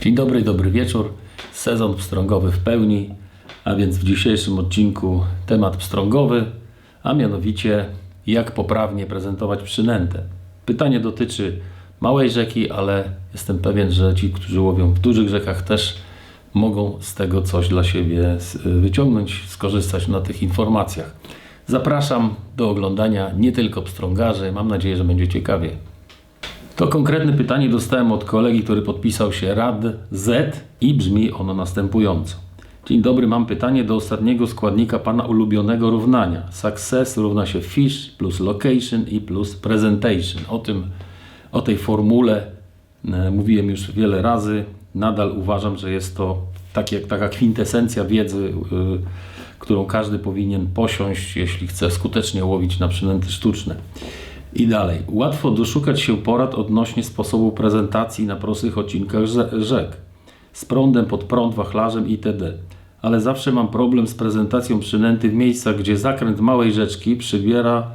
Dzień dobry, dobry wieczór. Sezon pstrągowy w pełni, a więc w dzisiejszym odcinku temat pstrągowy, a mianowicie jak poprawnie prezentować przynętę. Pytanie dotyczy małej rzeki, ale jestem pewien, że ci, którzy łowią w dużych rzekach, też mogą z tego coś dla siebie wyciągnąć, skorzystać na tych informacjach. Zapraszam do oglądania nie tylko pstrągarzy. Mam nadzieję, że będzie ciekawie. To konkretne pytanie dostałem od kolegi, który podpisał się RAD-Z i brzmi ono następująco. Dzień dobry, mam pytanie do ostatniego składnika pana ulubionego równania. Success równa się fish plus location i plus presentation. O tej formule mówiłem już wiele razy. Nadal uważam, że jest to taka kwintesencja wiedzy, którą każdy powinien posiąść, jeśli chce skutecznie łowić na przynęty sztuczne. I dalej. Łatwo doszukać się porad odnośnie sposobu prezentacji na prostych odcinkach rzek. Z prądem, pod prąd, wachlarzem itd. Ale zawsze mam problem z prezentacją przynęty w miejscach, gdzie zakręt małej rzeczki przybiera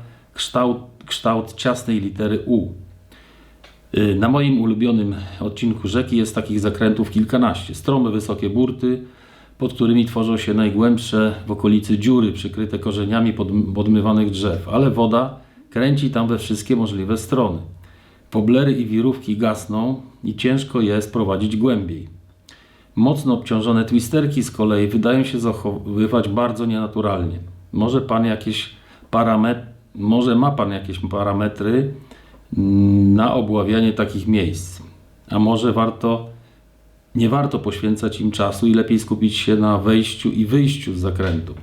kształt ciasnej litery U. Na moim ulubionym odcinku rzeki jest takich zakrętów kilkanaście. Strome, wysokie burty, pod którymi tworzą się najgłębsze w okolicy dziury przykryte korzeniami podmywanych drzew, ale woda kręci tam we wszystkie możliwe strony. Woblery i wirówki gasną i ciężko je prowadzić głębiej. Mocno obciążone twisterki z kolei wydają się zachowywać bardzo nienaturalnie. Może ma Pan jakieś parametry na obławianie takich miejsc, a może nie warto poświęcać im czasu i lepiej skupić się na wejściu i wyjściu z zakrętu.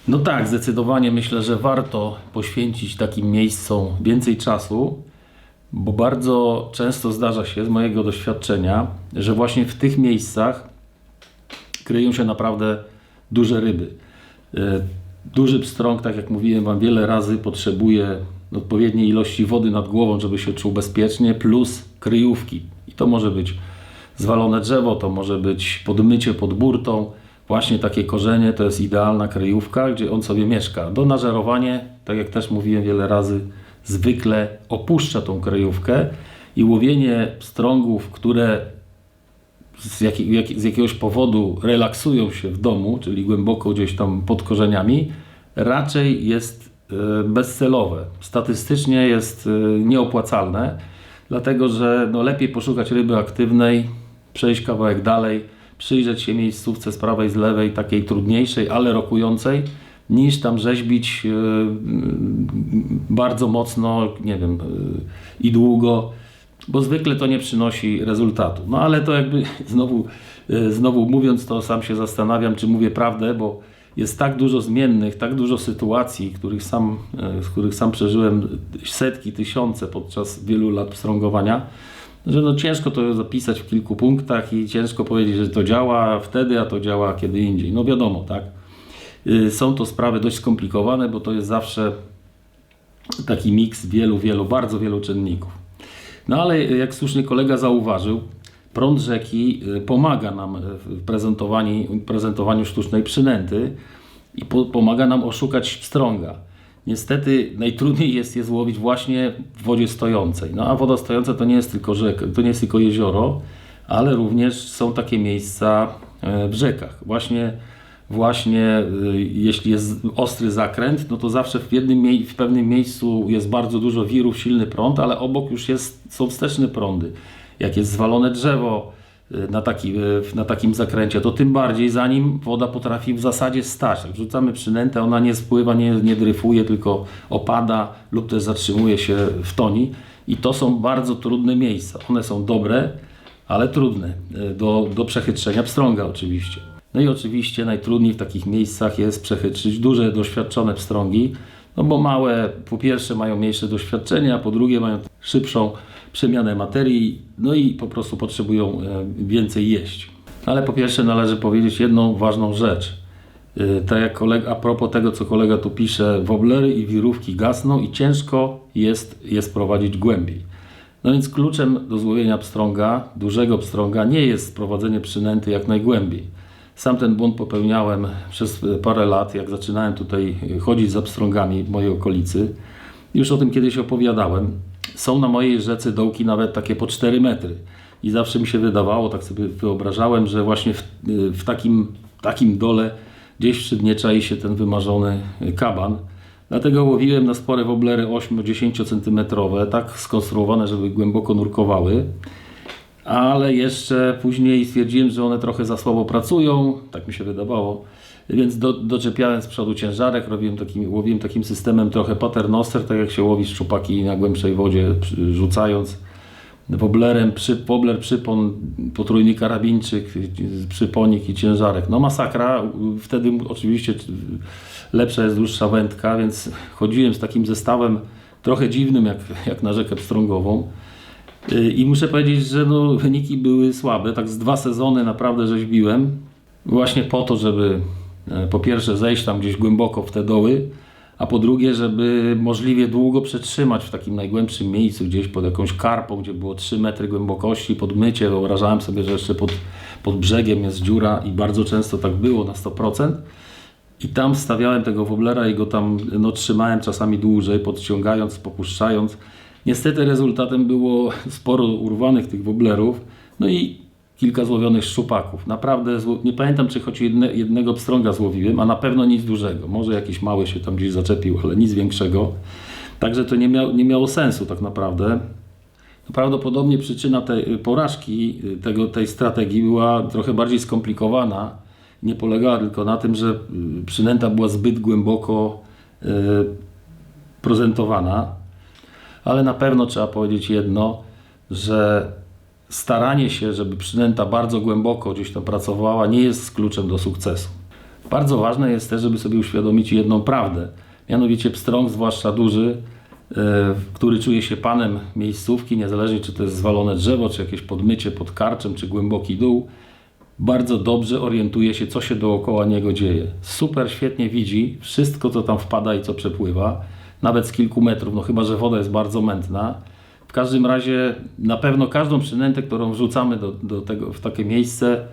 No tak, zdecydowanie myślę, że warto poświęcić takim miejscom więcej czasu, bo bardzo często zdarza się z mojego doświadczenia, że właśnie w tych miejscach kryją się naprawdę duże ryby. Duży pstrąg, tak jak mówiłem Wam wiele razy, potrzebuje odpowiedniej ilości wody nad głową, żeby się czuł bezpiecznie, plus kryjówki. I to może być zwalone drzewo, to może być podmycie pod burtą. Właśnie takie korzenie to jest idealna kryjówka, gdzie on sobie mieszka. Nażerowanie, tak jak też mówiłem wiele razy, zwykle opuszcza tą kryjówkę i łowienie pstrągów, które z jakiegoś powodu relaksują się w domu, czyli głęboko gdzieś tam pod korzeniami, raczej jest bezcelowe. Statystycznie jest nieopłacalne, dlatego że lepiej poszukać ryby aktywnej, przejść kawałek dalej, przyjrzeć się miejscówce z prawej, z lewej, takiej trudniejszej, ale rokującej, niż tam rzeźbić bardzo mocno, nie wiem, i długo, bo zwykle to nie przynosi rezultatu. No ale to jakby znowu mówiąc to, sam się zastanawiam, czy mówię prawdę, bo jest tak dużo zmiennych, tak dużo sytuacji, z których sam przeżyłem setki, tysiące podczas wielu lat pstrągowania, że ciężko to zapisać w kilku punktach i ciężko powiedzieć, że to działa wtedy, a to działa kiedy indziej. No wiadomo, tak. Są to sprawy dość skomplikowane, bo to jest zawsze taki miks bardzo wielu czynników. No ale jak słusznie kolega zauważył, prąd rzeki pomaga nam w prezentowaniu sztucznej przynęty i pomaga nam oszukać pstrąga. Niestety najtrudniej jest je złowić właśnie w wodzie stojącej. No a woda stojąca to nie jest tylko rzeka, to nie jest tylko jezioro, ale również są takie miejsca w rzekach. Właśnie jeśli jest ostry zakręt, no to zawsze w pewnym miejscu jest bardzo dużo wirów, silny prąd, ale obok już są wsteczne prądy. Jak jest zwalone drzewo na takim zakręcie, to tym bardziej za nim woda potrafi w zasadzie stać. Jak rzucamy przynętę, ona nie spływa, nie dryfuje, tylko opada lub też zatrzymuje się w toni. I to są bardzo trudne miejsca. One są dobre, ale trudne do przechytrzenia pstrąga oczywiście. No i oczywiście najtrudniej w takich miejscach jest przechytrzyć duże, doświadczone pstrągi, no bo małe po pierwsze mają mniejsze doświadczenie, a po drugie mają szybszą przemianę materii, no i po prostu potrzebują więcej jeść. Ale po pierwsze należy powiedzieć jedną ważną rzecz. Tak jak a propos tego, co kolega tu pisze, woblery i wirówki gasną i ciężko jest je sprowadzić głębiej. No więc kluczem do złowienia pstrąga, dużego pstrąga, nie jest sprowadzenie przynęty jak najgłębiej. Sam ten błąd popełniałem przez parę lat, jak zaczynałem tutaj chodzić za pstrągami w mojej okolicy. Już o tym kiedyś opowiadałem. są na mojej rzece dołki nawet takie po 4 metry. I zawsze mi się wydawało, tak sobie wyobrażałem, że właśnie w takim dole gdzieś przy dnie czai się ten wymarzony kaban. Dlatego łowiłem na spore woblery 8-10 cm, tak skonstruowane, żeby głęboko nurkowały. Ale jeszcze później stwierdziłem, że one trochę za słabo pracują, tak mi się wydawało. Więc doczepiałem z przodu ciężarek, łowiłem takim systemem trochę paternoster, tak jak się łowi szczupaki na głębszej wodzie, rzucając wobler, przypon, potrójny karabinczyk, przyponik i ciężarek. No masakra, wtedy oczywiście lepsza jest dłuższa wędka, więc chodziłem z takim zestawem trochę dziwnym, jak na rzekę Pstrągową. I muszę powiedzieć, że no, wyniki były słabe, tak z 2 sezony naprawdę rzeźbiłem, właśnie po to, żeby po pierwsze zejść tam gdzieś głęboko w te doły, a po drugie, żeby możliwie długo przetrzymać w takim najgłębszym miejscu, gdzieś pod jakąś karpą, gdzie było 3 metry głębokości, pod mycie. Wyobrażałem sobie, że jeszcze pod brzegiem jest dziura i bardzo często tak było na 100%. I tam stawiałem tego woblera i go tam trzymałem czasami dłużej, podciągając, popuszczając. Niestety rezultatem było sporo urwanych tych woblerów, no i kilka złowionych szczupaków. Naprawdę, nie pamiętam, czy choć jednego pstrąga złowiłem, a na pewno nic dużego. Może jakiś mały się tam gdzieś zaczepił, ale nic większego. Także to nie miało sensu tak naprawdę. Prawdopodobnie przyczyna tej porażki, tej strategii była trochę bardziej skomplikowana. Nie polegała tylko na tym, że przynęta była zbyt głęboko prezentowana, ale na pewno trzeba powiedzieć jedno, że staranie się, żeby przynęta bardzo głęboko gdzieś tam pracowała, nie jest kluczem do sukcesu. Bardzo ważne jest też, żeby sobie uświadomić jedną prawdę. Mianowicie pstrąg, zwłaszcza duży, który czuje się panem miejscówki, niezależnie czy to jest zwalone drzewo, czy jakieś podmycie pod karczem, czy głęboki dół, bardzo dobrze orientuje się, co się dookoła niego dzieje. Super świetnie widzi wszystko, co tam wpada i co przepływa, nawet z kilku metrów, no chyba że woda jest bardzo mętna. W każdym razie na pewno każdą przynętę, którą wrzucamy w takie miejsce,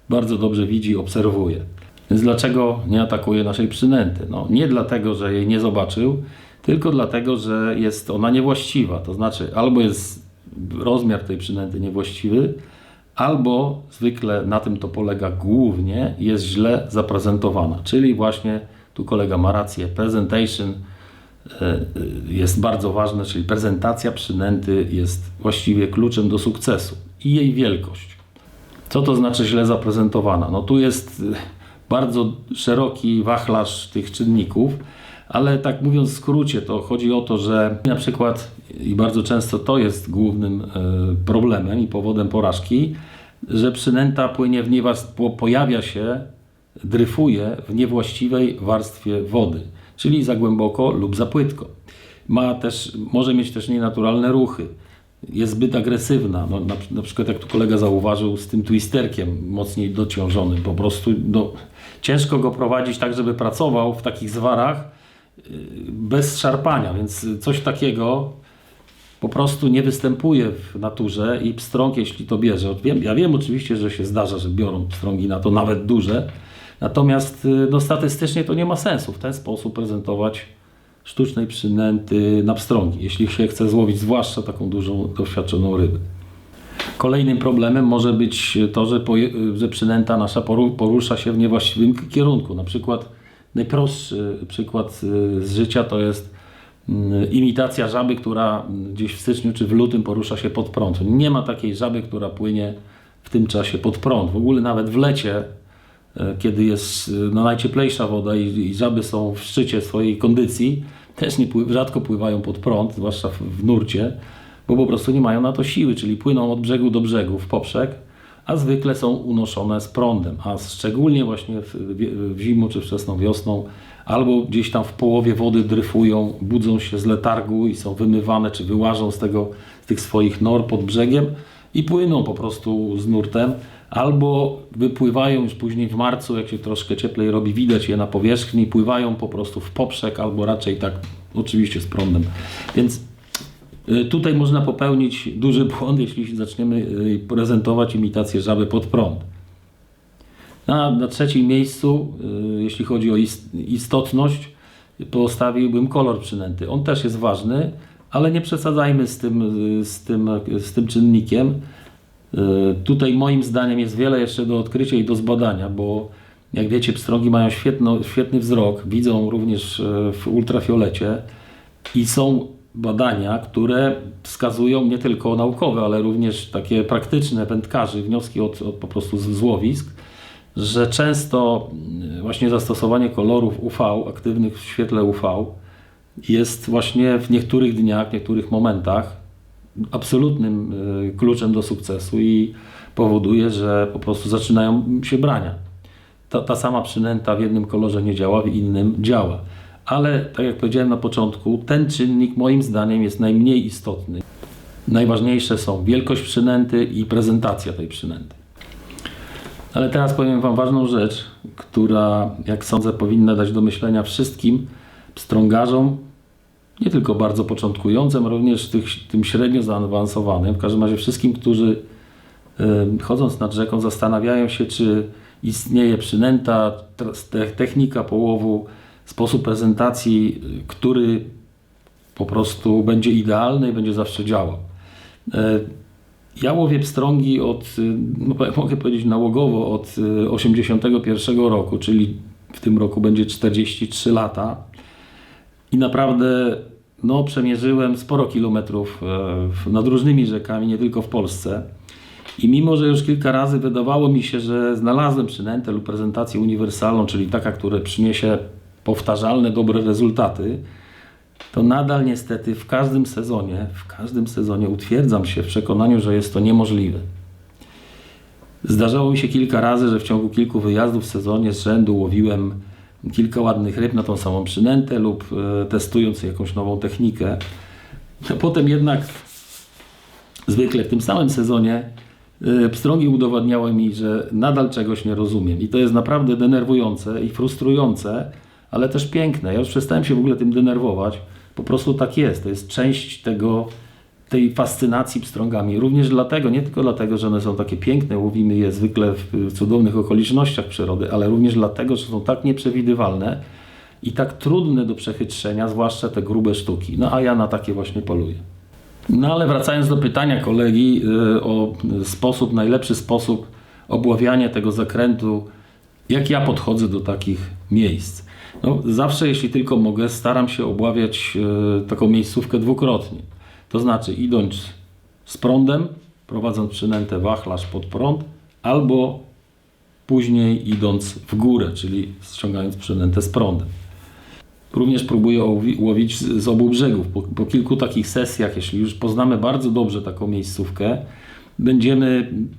bardzo dobrze widzi i obserwuje. Więc dlaczego nie atakuje naszej przynęty? No, nie dlatego, że jej nie zobaczył, tylko dlatego, że jest ona niewłaściwa. To znaczy albo jest rozmiar tej przynęty niewłaściwy, albo zwykle na tym to polega głównie, jest źle zaprezentowana. Czyli właśnie tu kolega ma rację, presentation jest bardzo ważne, czyli prezentacja przynęty jest właściwie kluczem do sukcesu i jej wielkość. Co to znaczy źle zaprezentowana? No tu jest bardzo szeroki wachlarz tych czynników, ale tak mówiąc w skrócie, to chodzi o to, że na przykład i bardzo często to jest głównym problemem i powodem porażki, że przynęta pojawia się, dryfuje w niewłaściwej warstwie wody, czyli za głęboko lub za płytko. Może mieć też nienaturalne ruchy. Jest zbyt agresywna. No, na przykład jak tu kolega zauważył z tym twisterkiem mocniej dociążonym. Po prostu ciężko go prowadzić tak, żeby pracował w takich zwarach bez szarpania, więc coś takiego po prostu nie występuje w naturze i pstrąg, jeśli to bierze. Ja wiem oczywiście, że się zdarza, że biorą pstrągi na to nawet duże, natomiast statystycznie to nie ma sensu w ten sposób prezentować sztucznej przynęty na pstrągi, jeśli się chce złowić zwłaszcza taką dużą, doświadczoną rybę. Kolejnym problemem może być to, że przynęta nasza porusza się w niewłaściwym kierunku. Na przykład najprostszy przykład z życia to jest imitacja żaby, która gdzieś w styczniu czy w lutym porusza się pod prąd. Nie ma takiej żaby, która płynie w tym czasie pod prąd. W ogóle nawet w lecie, kiedy jest najcieplejsza woda i żaby są w szczycie swojej kondycji, też rzadko pływają pod prąd, zwłaszcza w nurcie, bo po prostu nie mają na to siły, czyli płyną od brzegu do brzegu w poprzek, a zwykle są unoszone z prądem, a szczególnie właśnie w zimą czy wczesną wiosną, albo gdzieś tam w połowie wody dryfują, budzą się z letargu i są wymywane, czy wyłażą z tych swoich nor pod brzegiem i płyną po prostu z nurtem, albo wypływają już później w marcu, jak się troszkę cieplej robi, widać je na powierzchni, pływają po prostu w poprzek, albo raczej tak oczywiście z prądem. Więc tutaj można popełnić duży błąd, jeśli zaczniemy prezentować imitację żaby pod prąd. Na trzecim miejscu, jeśli chodzi o istotność, postawiłbym kolor przynęty. On też jest ważny, ale nie przesadzajmy z tym czynnikiem. Tutaj moim zdaniem jest wiele jeszcze do odkrycia i do zbadania, bo jak wiecie, pstrągi mają świetny wzrok, widzą również w ultrafiolecie i są badania, które wskazują nie tylko naukowe, ale również takie praktyczne wędkarzy, wnioski od po prostu z złowisk, że często właśnie zastosowanie kolorów UV, aktywnych w świetle UV, jest właśnie w niektórych dniach, w niektórych momentach absolutnym kluczem do sukcesu i powoduje, że po prostu zaczynają się brania. Ta sama przynęta w jednym kolorze nie działa, w innym działa. Ale tak jak powiedziałem na początku, ten czynnik moim zdaniem jest najmniej istotny. Najważniejsze są wielkość przynęty i prezentacja tej przynęty. Ale teraz powiem Wam ważną rzecz, która, jak sądzę, powinna dać do myślenia wszystkim pstrągarzom, nie tylko bardzo początkującym, również tym średnio zaawansowanym. W każdym razie wszystkim, którzy chodząc nad rzeką zastanawiają się, czy istnieje przynęta, technika połowu, sposób prezentacji, który po prostu będzie idealny i będzie zawsze działał. Ja łowię pstrągi mogę powiedzieć nałogowo, od 1981 roku, czyli w tym roku będzie 43 lata. I naprawdę przemierzyłem sporo kilometrów nad różnymi rzekami, nie tylko w Polsce. I mimo, że już kilka razy wydawało mi się, że znalazłem przynętę lub prezentację uniwersalną, czyli taka, która przyniesie powtarzalne, dobre rezultaty, to nadal niestety w każdym sezonie utwierdzam się w przekonaniu, że jest to niemożliwe. Zdarzało mi się kilka razy, że w ciągu kilku wyjazdów w sezonie z rzędu łowiłem kilka ładnych ryb na tą samą przynętę lub testując jakąś nową technikę. Potem jednak zwykle w tym samym sezonie pstrągi udowadniały mi, że nadal czegoś nie rozumiem. I to jest naprawdę denerwujące i frustrujące, ale też piękne. Ja już przestałem się w ogóle tym denerwować. Po prostu tak jest. To jest część tej fascynacji pstrągami. Również dlatego, nie tylko dlatego, że one są takie piękne, łowimy je zwykle w cudownych okolicznościach przyrody, ale również dlatego, że są tak nieprzewidywalne i tak trudne do przechytrzenia, zwłaszcza te grube sztuki. A ja na takie właśnie poluję. Ale wracając do pytania kolegi o najlepszy sposób obławiania tego zakrętu, jak ja podchodzę do takich miejsc. Zawsze, jeśli tylko mogę, staram się obławiać taką miejscówkę dwukrotnie. To znaczy idąc z prądem, prowadząc przynętę wachlarz pod prąd, albo później idąc w górę, czyli ściągając przynętę z prądem. Również próbuję łowić z obu brzegów. Po kilku takich sesjach, jeśli już poznamy bardzo dobrze taką miejscówkę,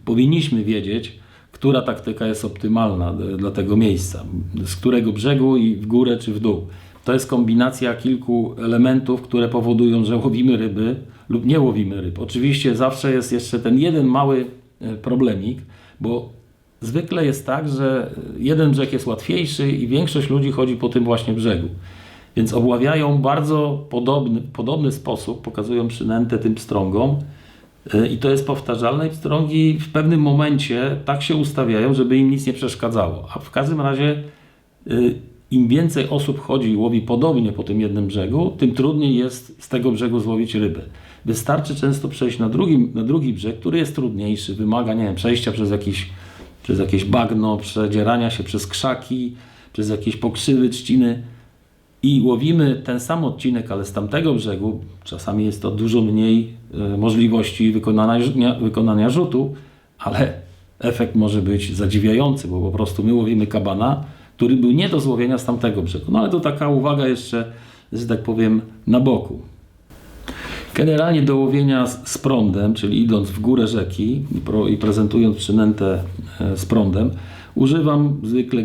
powinniśmy wiedzieć, która taktyka jest optymalna dla tego miejsca. Z którego brzegu i w górę czy w dół. To jest kombinacja kilku elementów, które powodują, że łowimy ryby lub nie łowimy ryb. Oczywiście zawsze jest jeszcze ten jeden mały problemik, bo zwykle jest tak, że jeden brzeg jest łatwiejszy i większość ludzi chodzi po tym właśnie brzegu. Więc obławiają bardzo podobny sposób, pokazują przynętę tym pstrągom i to jest powtarzalne i pstrągi w pewnym momencie tak się ustawiają, żeby im nic nie przeszkadzało. A w każdym razie im więcej osób chodzi i łowi podobnie po tym jednym brzegu, tym trudniej jest z tego brzegu złowić rybę. Wystarczy często przejść na drugi brzeg, który jest trudniejszy, wymaga, przejścia przez jakieś bagno, przedzierania się przez krzaki, przez jakieś pokrzywy, trzciny i łowimy ten sam odcinek, ale z tamtego brzegu. Czasami jest to dużo mniej możliwości wykonania rzutu, ale efekt może być zadziwiający, bo po prostu my łowimy kabana, który był nie do złowienia z tamtego brzegu. Ale to taka uwaga jeszcze, że tak powiem, na boku. Generalnie do łowienia z prądem, czyli idąc w górę rzeki i prezentując przynętę z prądem, używam zwykle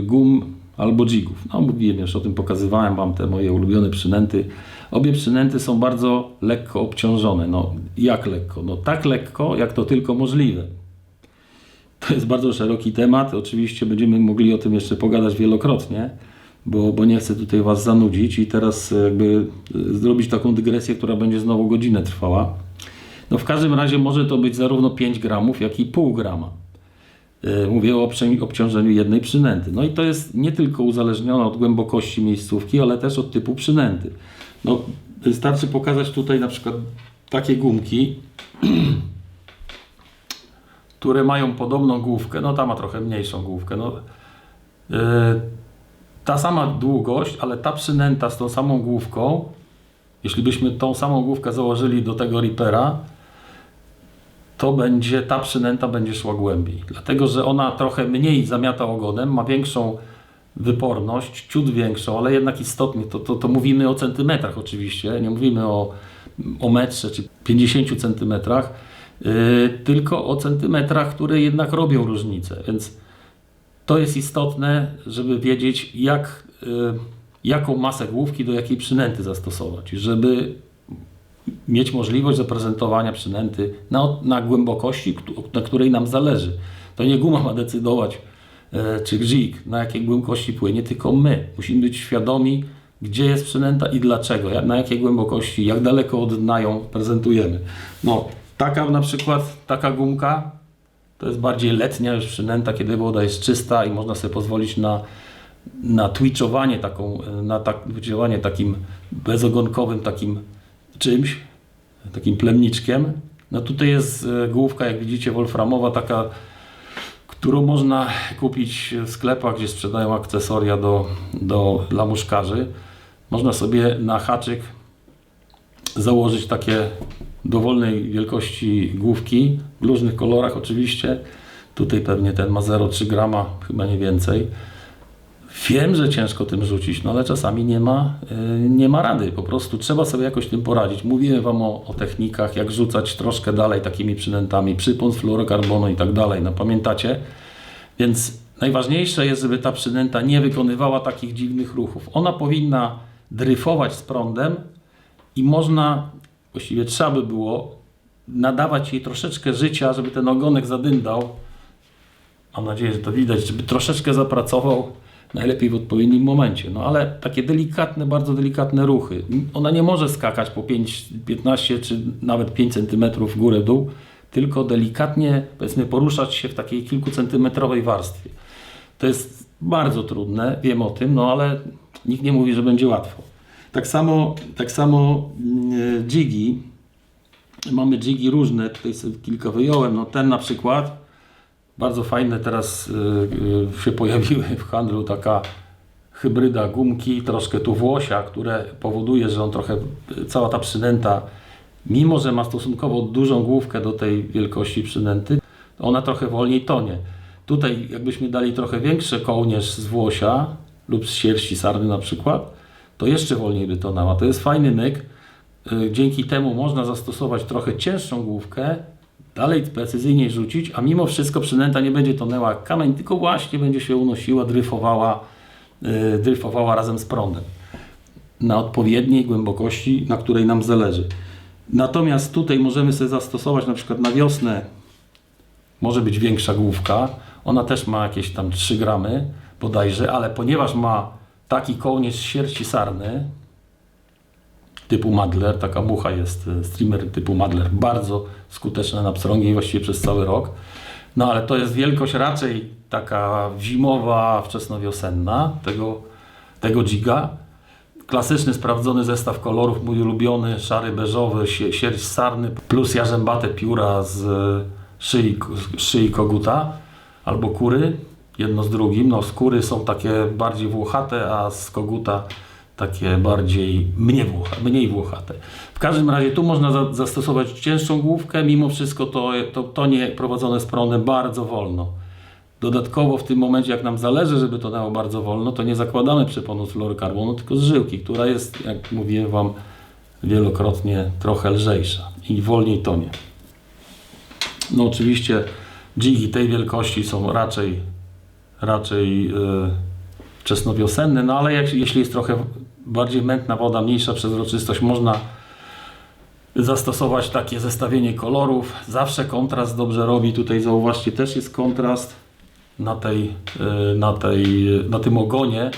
gum albo jigów. Mówiłem już o tym, pokazywałem Wam te moje ulubione przynęty. Obie przynęty są bardzo lekko obciążone. Jak lekko? Tak lekko, jak to tylko możliwe. To jest bardzo szeroki temat. Oczywiście będziemy mogli o tym jeszcze pogadać wielokrotnie, bo nie chcę tutaj Was zanudzić i teraz zrobić taką dygresję, która będzie znowu godzinę trwała. W każdym razie może to być zarówno 5 gramów, jak i pół grama. Mówię o obciążeniu jednej przynęty. I to jest nie tylko uzależnione od głębokości miejscówki, ale też od typu przynęty. Wystarczy pokazać tutaj na przykład takie gumki, które mają podobną główkę, no ta ma trochę mniejszą główkę, no, ta sama długość, ale ta przynęta z tą samą główką, jeśli byśmy tą samą główkę założyli do tego Reapera, to ta przynęta będzie szła głębiej, dlatego że ona trochę mniej zamiata ogonem, ma większą wyporność, ciut większą, ale jednak istotnie, to mówimy o centymetrach oczywiście, nie mówimy o metrze czy 50 centymetrach, tylko o centymetrach, które jednak robią różnicę, więc to jest istotne, żeby wiedzieć jaką masę główki do jakiej przynęty zastosować, żeby mieć możliwość zaprezentowania przynęty na głębokości, na której nam zależy. To nie guma ma decydować, czy dzik, na jakiej głębokości płynie, tylko my. Musimy być świadomi, gdzie jest przynęta i dlaczego, na jakiej głębokości, jak daleko od dna ją prezentujemy. No, taka na przykład, taka gumka, to jest bardziej letnia już przynęta, kiedy woda jest czysta i można sobie pozwolić na twitchowanie, twitchowanie takim bezogonkowym takim czymś, takim plemniczkiem. No tutaj jest główka, jak widzicie, wolframowa, taka, którą można kupić w sklepach, gdzie sprzedają akcesoria dla muszkarzy. Można sobie na haczyk założyć takie dowolnej wielkości główki, w różnych kolorach oczywiście. Tutaj pewnie ten ma 0,3 grama, chyba nie więcej. Wiem, że ciężko tym rzucić, no ale czasami nie ma rady. Po prostu trzeba sobie jakoś tym poradzić. Mówiłem Wam o technikach, jak rzucać troszkę dalej takimi przynętami, przypon z fluorokarbonu i tak dalej. No pamiętacie? Więc najważniejsze jest, żeby ta przynęta nie wykonywała takich dziwnych ruchów. Ona powinna dryfować z prądem i właściwie trzeba by było nadawać jej troszeczkę życia, żeby ten ogonek zadyndał. Mam nadzieję, że to widać, żeby troszeczkę zapracował, najlepiej w odpowiednim momencie. No ale takie delikatne, bardzo delikatne ruchy. Ona nie może skakać po 15 czy nawet 5 cm w górę dół, tylko delikatnie, powiedzmy, poruszać się w takiej kilkucentymetrowej warstwie. To jest bardzo trudne, wiem o tym, no ale nikt nie mówi, że będzie łatwo. Tak samo dżigi. Mamy dżigi różne, tutaj sobie kilka wyjąłem. No ten na przykład, bardzo fajne teraz się pojawiły w handlu, taka hybryda gumki, troszkę tu włosia, które powoduje, że cała ta przynęta, mimo że ma stosunkowo dużą główkę do tej wielkości przynęty, ona trochę wolniej tonie. Tutaj jakbyśmy dali trochę większy kołnierz z włosia lub z sierści sarny na przykład, to jeszcze wolniej by tonęła. To jest fajny myk. Dzięki temu można zastosować trochę cięższą główkę, dalej precyzyjniej rzucić, a mimo wszystko przynęta nie będzie tonęła jak kamień, tylko właśnie będzie się unosiła, dryfowała razem z prądem na odpowiedniej głębokości, na której nam zależy. Natomiast tutaj możemy sobie zastosować na przykład na wiosnę, może być większa główka, ona też ma jakieś tam 3 gramy bodajże, ale ponieważ ma taki kołnierz z sierści sarny typu Madler, taka mucha jest, streamer typu Madler, bardzo skuteczna na pstrągi i właściwie przez cały rok. No ale to jest wielkość raczej taka zimowa, wczesnowiosenna tego dżiga. Klasyczny, sprawdzony zestaw kolorów, mój ulubiony, szary, beżowy, sierść sarny, plus jarzębate pióra z szyi koguta albo kury, jedno z drugim. No skóry są takie bardziej włochate, a z koguta takie mniej włochate. W każdym razie tu można zastosować cięższą główkę, mimo wszystko to tonie prowadzone z prądem bardzo wolno. Dodatkowo w tym momencie, jak nam zależy, żeby tonało bardzo wolno, to nie zakładamy przeponu z fluorokarbonu, tylko z żyłki, która jest, jak mówiłem Wam wielokrotnie, trochę lżejsza i wolniej tonie. No oczywiście dżigi tej wielkości są raczej wczesnowiosenne, no ale jeśli jest trochę bardziej mętna woda, mniejsza przezroczystość, można zastosować takie zestawienie kolorów. Zawsze kontrast dobrze robi. Tutaj zauważcie, też jest kontrast na tym ogonie.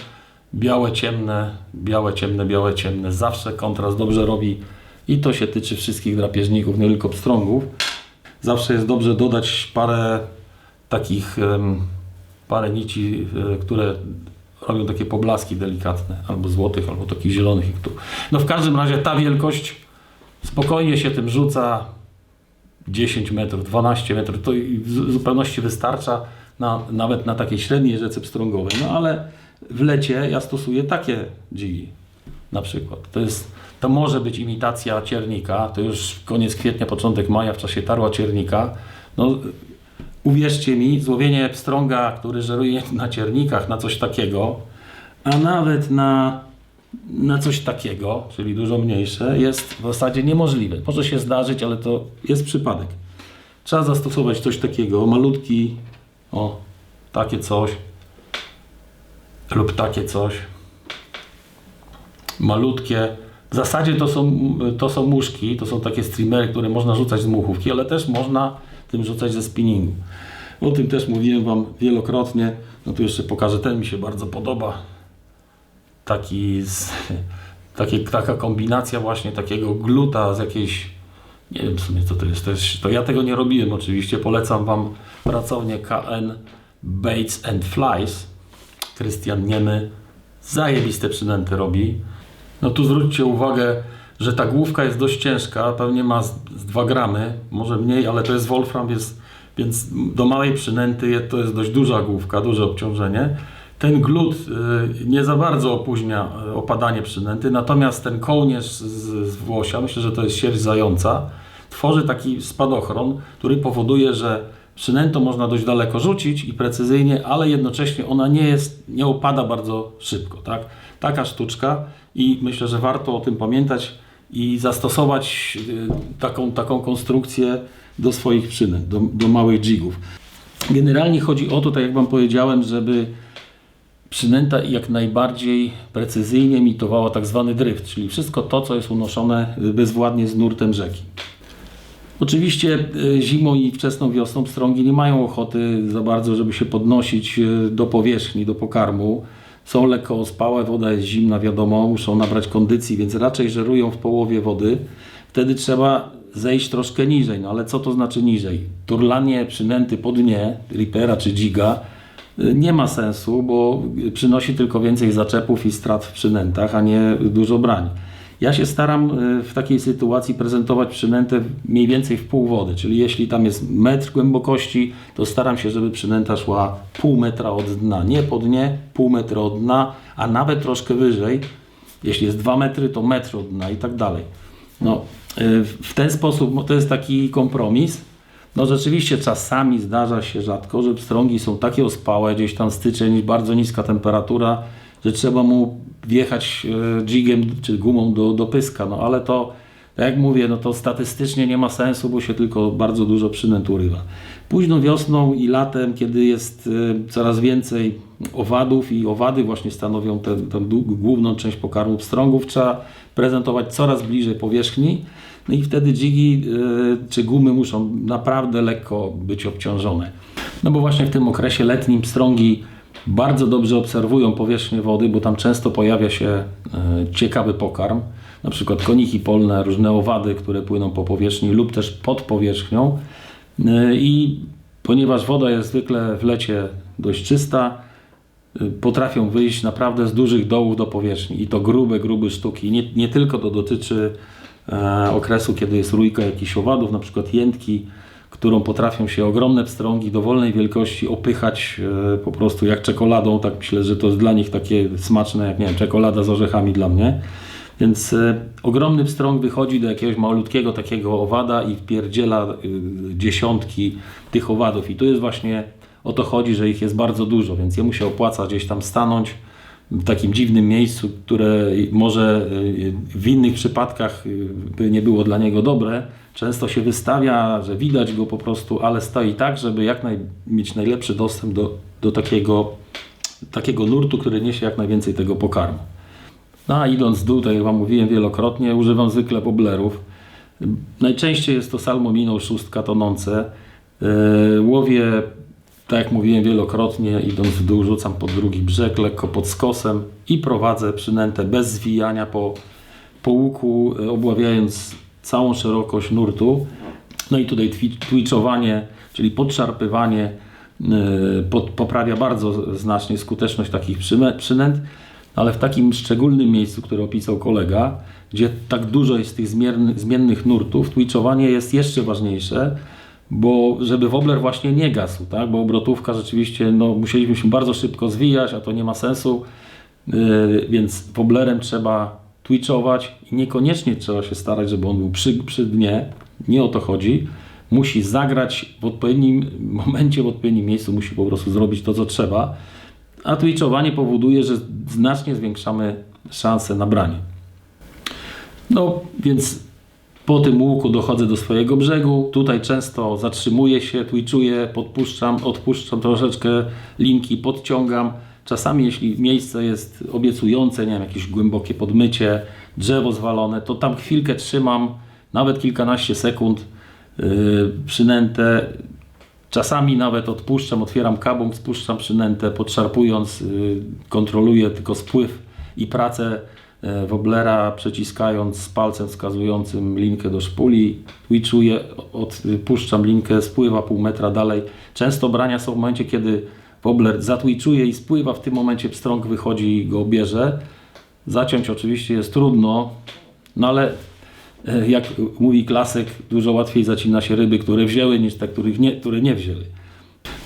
Białe, ciemne, białe, ciemne, białe, ciemne. Zawsze kontrast dobrze robi i to się tyczy wszystkich drapieżników, nie tylko pstrągów. Zawsze jest dobrze dodać parę nici, które robią takie poblaski delikatne, albo złotych, albo takich zielonych jak tu. No w każdym razie ta wielkość spokojnie się tym rzuca 10 metrów, 12 metrów, to w zupełności wystarcza nawet na takiej średniej rzece pstrągowej. No ale w lecie ja stosuję takie dźwigi na przykład. To może być imitacja ciernika, to już koniec kwietnia, początek maja w czasie tarła ciernika. No, uwierzcie mi, złowienie pstrąga, który żeruje na ciernikach, na coś takiego, a nawet na coś takiego, czyli dużo mniejsze, jest w zasadzie niemożliwe. Może się zdarzyć, ale to jest przypadek. Trzeba zastosować coś takiego, malutki, takie coś, lub takie coś, malutkie. W zasadzie to są muszki, to są takie streamery, które można rzucać z muchówki, ale też można tym rzucać ze spinningu. O tym też mówiłem Wam wielokrotnie. No tu jeszcze pokażę, ten mi się bardzo podoba. Taka kombinacja właśnie takiego gluta z jakiejś, nie wiem w sumie co to jest, to ja tego nie robiłem oczywiście, polecam Wam pracownię KN Baits and Flies. Krystian Niemy zajebiste przynęty robi. No tu zwróćcie uwagę, że ta główka jest dość ciężka, pewnie ma z 2 gramy, może mniej, ale to jest wolfram, więc do małej przynęty to jest dość duża główka, duże obciążenie. Ten glut nie za bardzo opóźnia opadanie przynęty, natomiast ten kołnierz z włosia, myślę, że to jest sierść zająca, tworzy taki spadochron, który powoduje, że przynętą można dość daleko rzucić i precyzyjnie, ale jednocześnie ona nie opada bardzo szybko. Tak? Taka sztuczka i myślę, że warto o tym pamiętać i zastosować taką konstrukcję do swoich przynęt, do małych jigów. Generalnie chodzi o to, tak jak Wam powiedziałem, żeby przynęta jak najbardziej precyzyjnie imitowała tak zwany dryft, czyli wszystko to, co jest unoszone bezwładnie z nurtem rzeki. Oczywiście zimą i wczesną wiosną pstrągi nie mają ochoty za bardzo, żeby się podnosić do powierzchni, do pokarmu. Są lekko ospałe, woda jest zimna, wiadomo, muszą nabrać kondycji, więc raczej żerują w połowie wody. Wtedy trzeba zejść troszkę niżej. No ale co to znaczy niżej? Turlanie przynęty po dnie, ripera czy jiga, nie ma sensu, bo przynosi tylko więcej zaczepów i strat w przynętach, a nie dużo brań. Ja się staram w takiej sytuacji prezentować przynętę mniej więcej w pół wody, czyli jeśli tam jest metr głębokości, to staram się, żeby przynęta szła pół metra od dna, nie po dnie, pół metra od dna, a nawet troszkę wyżej. Jeśli jest 2 metry, to metr od dna i tak dalej. No, w ten sposób to jest taki kompromis. No rzeczywiście czasami zdarza się rzadko, że pstrągi są takie ospałe, gdzieś tam styczeń, bardzo niska temperatura, że trzeba mu wjechać jigiem czy gumą do pyska, no ale to, tak jak mówię, no to statystycznie nie ma sensu, bo się tylko bardzo dużo przynęt urywa. Późną wiosną i latem, kiedy jest coraz więcej owadów i owady właśnie stanowią tę główną część pokarmu pstrągów, trzeba prezentować coraz bliżej powierzchni, no i wtedy dźwigi czy gumy muszą naprawdę lekko być obciążone. No bo właśnie w tym okresie letnim pstrągi bardzo dobrze obserwują powierzchnię wody, bo tam często pojawia się ciekawy pokarm, na przykład koniki polne, różne owady, które płyną po powierzchni lub też pod powierzchnią. I ponieważ woda jest zwykle w lecie dość czysta, potrafią wyjść naprawdę z dużych dołów do powierzchni i to grube sztuki. Nie tylko to dotyczy okresu, kiedy jest rójka jakichś owadów, na przykład jętki, którą potrafią się ogromne pstrągi dowolnej wielkości opychać po prostu jak czekoladą. Tak myślę, że to jest dla nich takie smaczne, jak nie wiem, czekolada z orzechami dla mnie. Więc ogromny pstrąg wychodzi do jakiegoś malutkiego takiego owada i wpierdziela dziesiątki tych owadów. I tu jest właśnie o to chodzi, że ich jest bardzo dużo, więc jemu się opłaca gdzieś tam stanąć w takim dziwnym miejscu, które może w innych przypadkach by nie było dla niego dobre. Często się wystawia, że widać go po prostu, ale stoi tak, żeby mieć najlepszy dostęp do takiego nurtu, który niesie jak najwięcej tego pokarmu. No a idąc w dół, tak jak Wam mówiłem wielokrotnie, używam zwykle wobblerów. Najczęściej jest to salmomino szóstka tonące. Łowię, tak jak mówiłem wielokrotnie, idąc w dół, rzucam pod drugi brzeg, lekko pod skosem i prowadzę przynętę bez zwijania po łuku, obławiając całą szerokość nurtu. No i tutaj twitchowanie, czyli podszarpywanie poprawia bardzo znacznie skuteczność takich przynęt, ale w takim szczególnym miejscu, które opisał kolega, gdzie tak dużo jest tych zmiennych nurtów, twitchowanie jest jeszcze ważniejsze, bo żeby wobbler właśnie nie gasł, tak? Bo obrotówka rzeczywiście, musieliśmy się bardzo szybko zwijać, a to nie ma sensu, więc wobblerem trzeba twitchować i niekoniecznie trzeba się starać, żeby on był przy dnie, nie o to chodzi. Musi zagrać w odpowiednim momencie, w odpowiednim miejscu, musi po prostu zrobić to, co trzeba, a twitchowanie powoduje, że znacznie zwiększamy szanse na branie. Więc po tym łuku dochodzę do swojego brzegu, tutaj często zatrzymuję się, twitchuję, odpuszczam troszeczkę linki, podciągam. Czasami jeśli miejsce jest obiecujące, nie wiem, jakieś głębokie podmycie, drzewo zwalone, to tam chwilkę trzymam, nawet kilkanaście sekund przynętę. Czasami nawet odpuszczam, otwieram kabum, spuszczam przynętę, podszarpując, kontroluję tylko spływ i pracę wobblera, przeciskając z palcem wskazującym linkę do szpuli, twitchuję, odpuszczam linkę, spływa pół metra dalej. Często brania są w momencie, kiedy wobbler zatwitchuje i spływa, w tym momencie pstrąg wychodzi i go bierze. Zaciąć oczywiście jest trudno, ale jak mówi klasyk, dużo łatwiej zacina się ryby, które wzięły, niż te, które nie wzięły.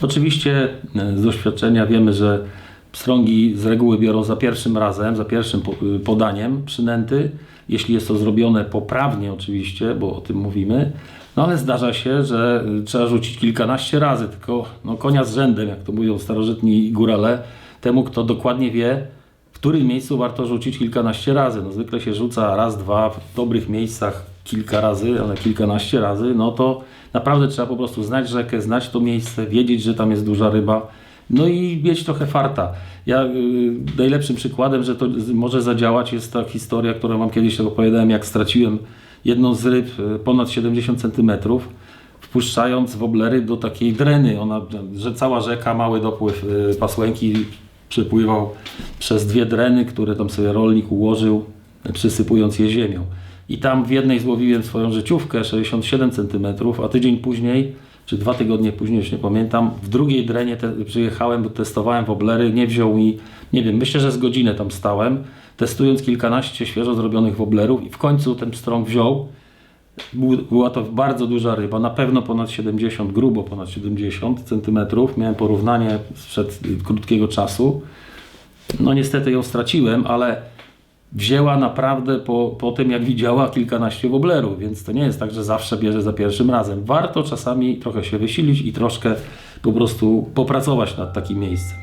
Oczywiście z doświadczenia wiemy, że pstrągi z reguły biorą za pierwszym razem, za pierwszym podaniem przynęty, jeśli jest to zrobione poprawnie oczywiście, bo o tym mówimy, ale zdarza się, że trzeba rzucić kilkanaście razy, tylko konia z rzędem, jak to mówią starożytni górale, temu kto dokładnie wie, w którym miejscu warto rzucić kilkanaście razy. Zwykle się rzuca raz, dwa, w dobrych miejscach kilka razy, ale kilkanaście razy, to naprawdę trzeba po prostu znać rzekę, znać to miejsce, wiedzieć, że tam jest duża ryba, i mieć trochę farta. Najlepszym przykładem, że to może zadziałać, jest ta historia, którą wam kiedyś opowiadałem, jak straciłem jedną z ryb ponad 70 cm, wpuszczając wobblery do takiej dreny. Że cała rzeka, mały dopływ Pasłęki przepływał przez dwie dreny, które tam sobie rolnik ułożył, przysypując je ziemią. I tam w jednej złowiłem swoją życiówkę 67 cm, a tydzień później, czy 2 tygodnie później, już nie pamiętam, w drugiej drenie przyjechałem, bo testowałem wobblery, nie wziął mi, nie wiem, myślę, że z godzinę tam stałem, testując kilkanaście świeżo zrobionych wobblerów i w końcu ten pstrąg wziął. Była to bardzo duża ryba, na pewno ponad 70, grubo ponad 70 cm. Miałem porównanie sprzed krótkiego czasu. Niestety ją straciłem, ale wzięła naprawdę po tym, jak widziała kilkanaście wobblerów, więc to nie jest tak, że zawsze bierze za pierwszym razem. Warto czasami trochę się wysilić i troszkę po prostu popracować nad takim miejscem.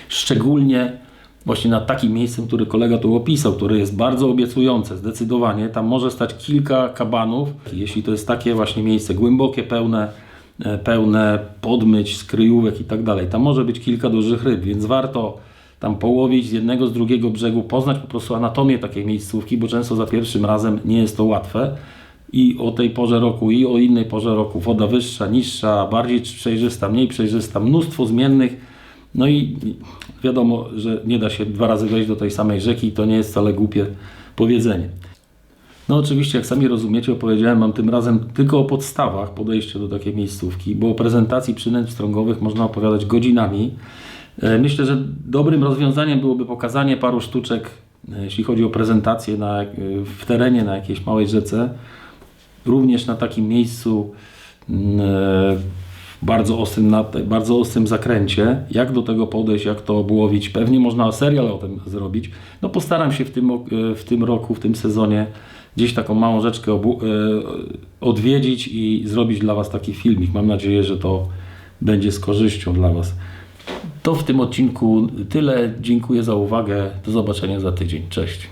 Szczególnie właśnie nad takim miejscem, który kolega tu opisał, które jest bardzo obiecujące, zdecydowanie. Tam może stać kilka kabanów, jeśli to jest takie właśnie miejsce głębokie, pełne podmyć, skryjówek i tak dalej. Tam może być kilka dużych ryb, więc warto tam połowić z jednego, z drugiego brzegu, poznać po prostu anatomię takiej miejscówki, bo często za pierwszym razem nie jest to łatwe. I o tej porze roku, i o innej porze roku. Woda wyższa, niższa, bardziej przejrzysta, mniej przejrzysta, mnóstwo zmiennych. I wiadomo, że nie da się 2 razy wejść do tej samej rzeki, to nie jest wcale głupie powiedzenie. Oczywiście, jak sami rozumiecie, opowiedziałem wam tym razem tylko o podstawach podejścia do takiej miejscówki, bo o prezentacji przynęt pstrągowych można opowiadać godzinami. Myślę, że dobrym rozwiązaniem byłoby pokazanie paru sztuczek, jeśli chodzi o prezentację w terenie, na jakiejś małej rzece, również na takim miejscu bardzo ostrym zakręcie, jak do tego podejść, jak to obłowić. Pewnie można serial o tym zrobić. Postaram się w tym roku, w tym sezonie gdzieś taką małą rzeczkę odwiedzić i zrobić dla was taki filmik. Mam nadzieję, że to będzie z korzyścią dla was. To w tym odcinku tyle. Dziękuję za uwagę. Do zobaczenia za tydzień. Cześć.